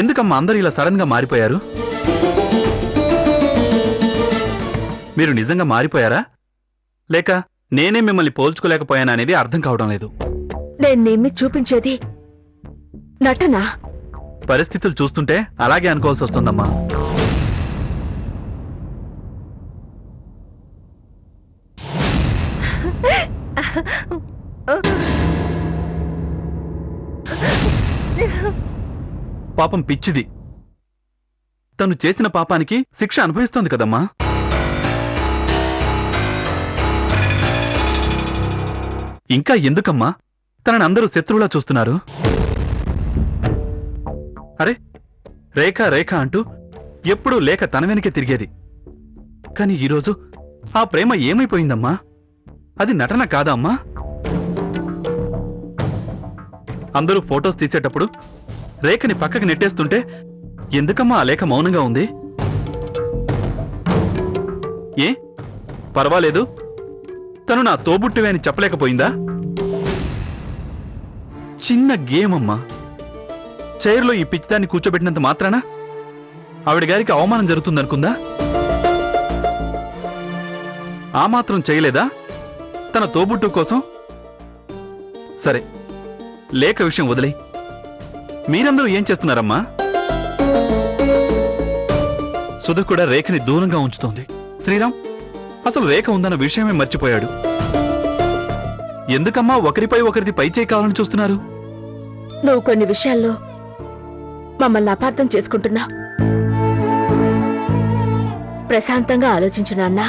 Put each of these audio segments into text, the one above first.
ఎందుకమ్మా అందరూ ఇలా సడన్ గా మారిపోయారు? మీరు నిజంగా మారిపోయారా లేక నేనే మిమ్మల్ని పోల్చుకోలేకపోయానా అనేది అర్థం కావడం లేదు. నేనేమి చూపించేది నటనా? పరిస్థితులు చూస్తుంటే అలాగే అనుకోవాల్సి వస్తుందమ్మా. పాపం పిచ్చిది. తను చేసిన పాపానికి శిక్ష అనుభవిస్తోంది కదమ్మా. ఇంకా ఎందుకమ్మా తనని అందరూ శత్రువులా చూస్తున్నారు? అరే రేఖ రేఖ అంటూ ఎప్పుడూ లేక తన వెనకే తిరిగేది. కాని ఈరోజు ఆ ప్రేమ ఏమైపోయిందమ్మా? అది నటన కాదా అమ్మా? అందరూ ఫోటోస్ తీసేటప్పుడు రేఖని పక్కకి నెట్టేస్తుంటే ఎందుకమ్మా ఆ లేఖ మౌనంగా ఉంది? ఏ పర్వాలేదు, తను నా తోబుట్టువే అని చెప్పలేకపోయిందా? చిన్న గేమ్ అమ్మా. చైర్లో ఈ పిచ్చిదాన్ని కూర్చోబెట్టినంత మాత్రాన ఆవిడ గారికి అవమానం జరుగుతుందనుకుందా? ఆ మాత్రం చేయలేదా తన తోబుట్టు కోసం? సరే లేఖ విషయం వదిలేయ్. మీరందరూ ఏం చేస్తున్నారమ్మా? సుధ కూడా రేఖని దూరంగా ఉంచుతోంది. శ్రీరామ్ అసలు రేఖ ఉందన్న విషయమే మర్చిపోయాడు. ఎందుకమ్మా ఒకరిపై ఒకరిది పై చేయి కావాలని చూస్తున్నారు? నువ్వు కొన్ని విషయాల్లో మమ్మల్ని అపార్థం చేసుకుంటున్నా. ప్రశాంతంగా ఆలోచించు నాన్నా.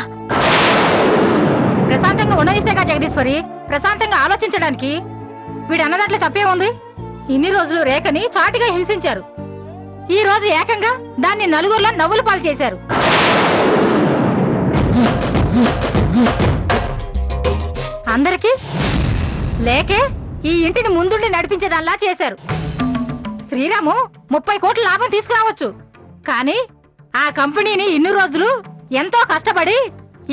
ప్రశాంతంగా ఉండనిస్తేగా జగదీశ్వరి ప్రశాంతంగా ఆలోచించడానికి. వీడు అన్నదాంట్లో తప్పే ఉంది. ఇన్ని రోజులు రేఖని చాటిగా హింసించారు. ఈ రోజు ఏకంగా దాన్ని నలుగురిలో నవ్వుల పాలు చేశారు. అందరికీ లేకే ఈ ఇంటిని ముందుండి నడిపించేదానిలా చేశారు. శ్రీరాము 30 కోట్ల లాభం తీసుకురావచ్చు, కానీ ఆ కంపెనీని ఇన్ని రోజులు ఎంతో కష్టపడి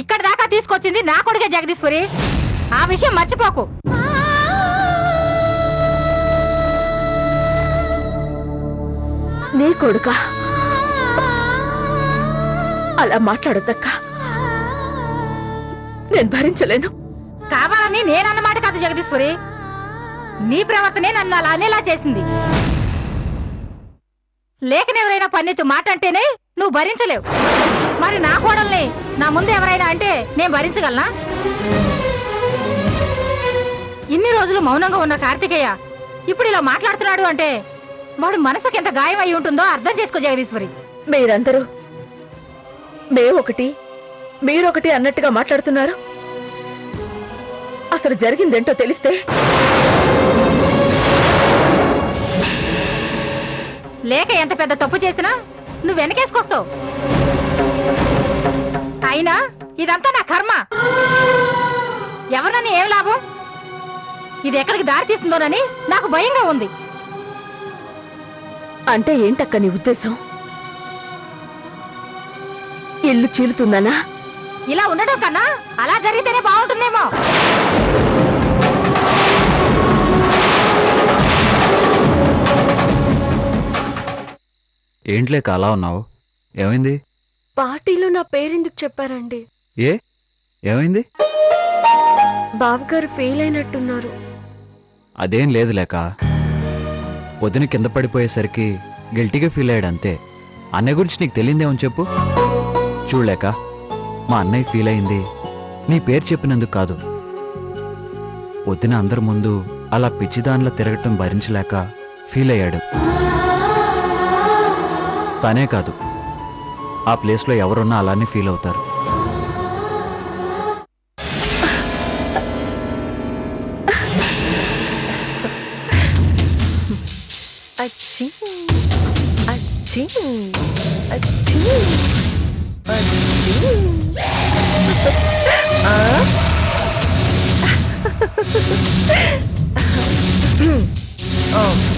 ఇక్కడి దాకా తీసుకొచ్చింది నా కొడుకే జగదీశ్వరి. ఆ విషయం మర్చిపోకు. నీ కొడుకా? అలా మాట్లాడొద్దక్కా, నేను భరించలేను. కావాలని నేనన్నమాట కాదు జగదీశ్వరి, నీ ప్రవర్తనే నన్ను అలా అనేలా చేసింది. లేఖనెవరైనా పన్నెత్తు మాట అంటేనే నువ్వు భరించలేవు. మరి నా కోడల్ని నా ముందు ఎవరైనా అంటే నేను భరించగలనా? ఇన్ని రోజులు మౌనంగా ఉన్న కార్తికేయ ఇప్పుడు ఇలా మాట్లాడుతున్నాడు అంటే వాడు మనసుకి ఎంత గాయం అయి ఉంటుందో అర్థం చేసుకో జగదీశ్వరి. మీరందరూ మేమొకటి మీరొకటి అన్నట్టుగా మాట్లాడుతున్నారు. అసలు జరిగిందేంటో తెలిస్తే. లేక ఎంత పెద్ద తప్పు చేసినా నువ్వు వెనకేసుకొస్తావు. అయినా ఇదంతా నా కర్మ. ఎవరినని ఏం లాభం? ఇది ఎక్కడికి దారి తీస్తుందోనని నాకు భయంగా ఉంది. అంటే ఏంటక్క నీ ఉద్దేశం? ఇల్లు చీలుతుందనా? ఇలా ఉండడం కన్నా అలా జరిగితేనే బాగుంటుందేమో. ఏంట్లేక అలా ఉన్నావు? ఏమైంది? పార్టీలో నా పేరెందుకు చెప్పారండి? ఏమైంది? బావగారు ఫెయిల్ అయినట్టున్నారు. అదేం లేదు లేక, పొద్దున కింద పడిపోయేసరికి గిల్టీగా ఫీల్ అయ్యాడు అంతే. అన్నయ్య గురించి నీకు తెలియదేమని చెప్పు. చూడలేక మా అన్నయ్య ఫీల్ అయింది నీ పేరు చెప్పినందుకు కాదు. పొద్దున అందరి ముందు అలా పిచ్చిదానిలా తిరగటం భరించలేక ఫీల్ అయ్యాడు. తనే కాదు, ఆ ప్లేస్లో ఎవరున్నా అలానే ఫీల్ అవుతారు. అచ్చి అచ్చి అచ్చి అచ్చి